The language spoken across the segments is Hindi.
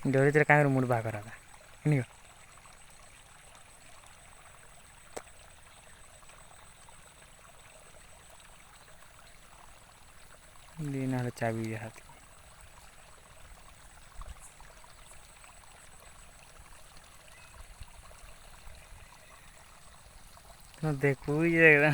डोरी तेरे कांगर मूड बाहर करा था नहीं दिन चाबी हाथ देखू ये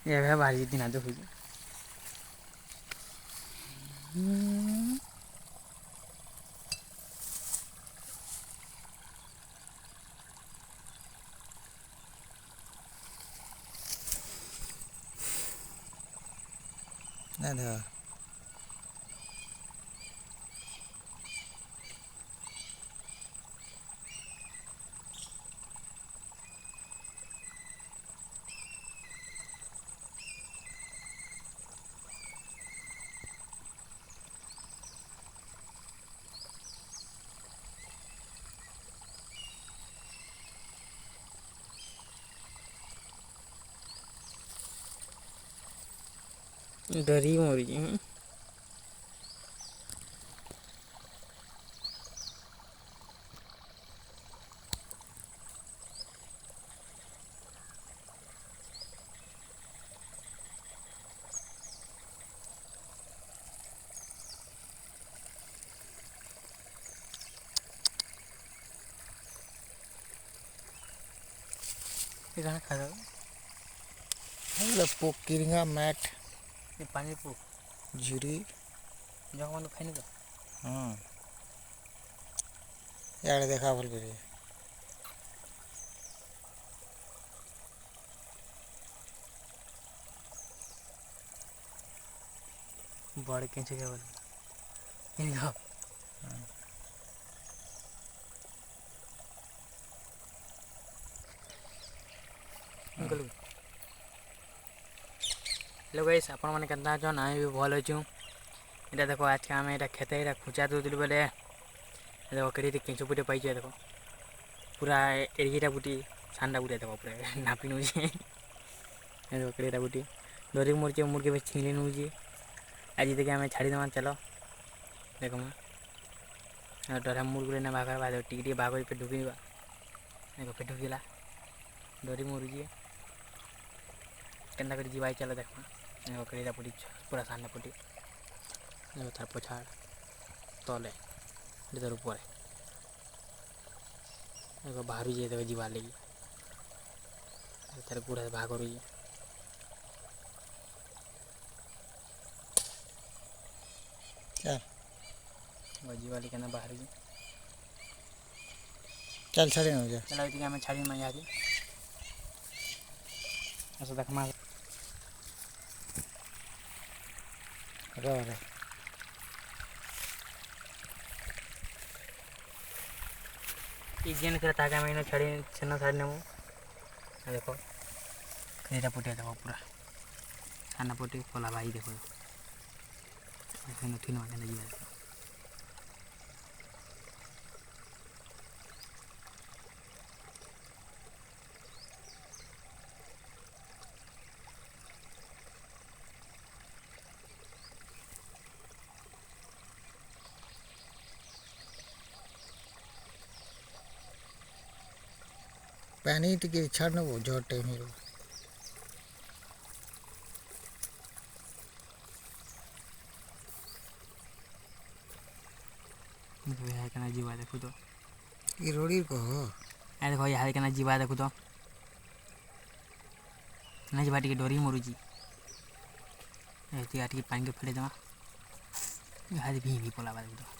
ये बारी दिन आज हुई ना डरी मोरी ये खा पोक किरिंगा मैट ये पानी पू झुरी जग मन खाई नहीं यार देखा बोल करिए बड़े कैसे क्या बोले इनको हेलो गाइस आपण माने केतना जन आइ भी भल होछु एटा देखो आज के हम एटा खेते एटा खुचा दउदिल बेले देखो केडी केंचो पुटे पाइ जे देखो पूरा एडीटा बुटी सांडा बुटे देखो पूरा नापी नु जे देखो केडीटा बुटी डोरी मुरके मुरके बे छिले नु जे आज देखे हमें छाड़ी दमा चलो देखो मैं डरा मुरगुले ना भागर बाद टिकटी भागो पे ढुकीबा देखो पे ढुकीला डोरी मुरजी केंदा कर जीवाई चलो देखो देखो केडीटा पुटी पूरा सांडा पुटी देखो तार पछाड़ तले इधर ऊपर देखो बाहर जे देखो जीवा लगी तार गुड़ा भाग रही चल जीवा लेके ना बाहर चल छड़े हो जा चला इतनी हमें छाड़ी में जाती ऐसा देख मार रे इजेन कर ताका में छाड़ी छन्ना छाड़ने मु देखो केटा पुटे देखो पूरा खाना पुटे कोला भाई देखो ऐसे न थिन वाला जीवा पानी टिके छाड़ना वो जो टाइम है है कना जीवा देखो तो ये रोड़ी को ए देखो ये कना जीवा देखो तो ना जीवा टिके डोरी मरुजी एती आटी पानी के फेड़े दमा हादी भी पोला बा देखो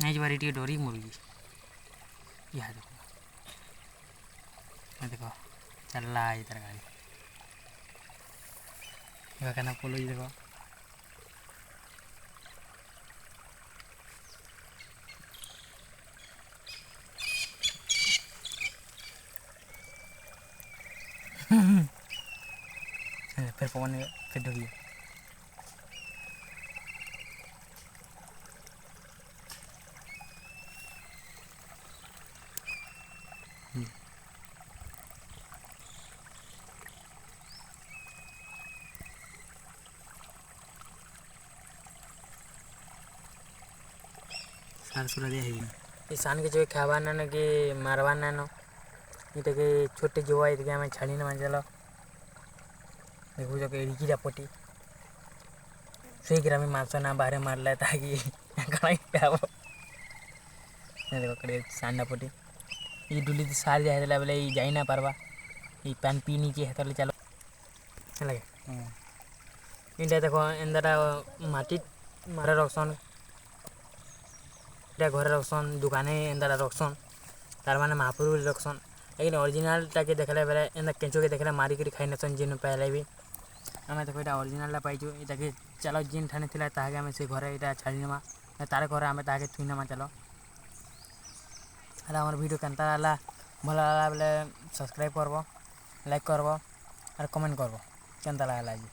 नहीं जीवा टिके डोरी मरुजी यह देखो चल रहा है इधर गाड़ी ये कहना पोलो ही देखो पवन फिर ढुकी सार सुरा दिया है ये सान के जो खावा ना कि मारवा ना इटा के छोटे जो है इतके हमें छाड़ी ना चलो देखो जो के एडिकी पटी शीघ्र हमें मांस ना बाहर मार ले ताकि देखो कड़े सांडा पटी ये डुली तो सार जाए बोले ये जाई ना पारवा ये पैन पी नीचे है तो चलो लगे इटा देखो इंदरा माटी मारे रखसन इटा घरे रखसन दुकाने इंदरा रखसन तार माने महापुर रखसन लेकिन ओरिजिनल टाके देखले बेले एंदा केंचो के देखले मारी करी खाई नसन जिन पहले भी हमें देखो इटा ओरिजिनल पाइछु इटाके चलो जिन ठाने थिला ताके हमें से घरे इटा छाड़ी नमा तारे घरे हमें ताके थुई नमा चलो अरे हमार वीडियो केनता आला भला आला बोले सब्सक्राइब करबो लाइक करबो और कमेंट करबो केनता लागला जी।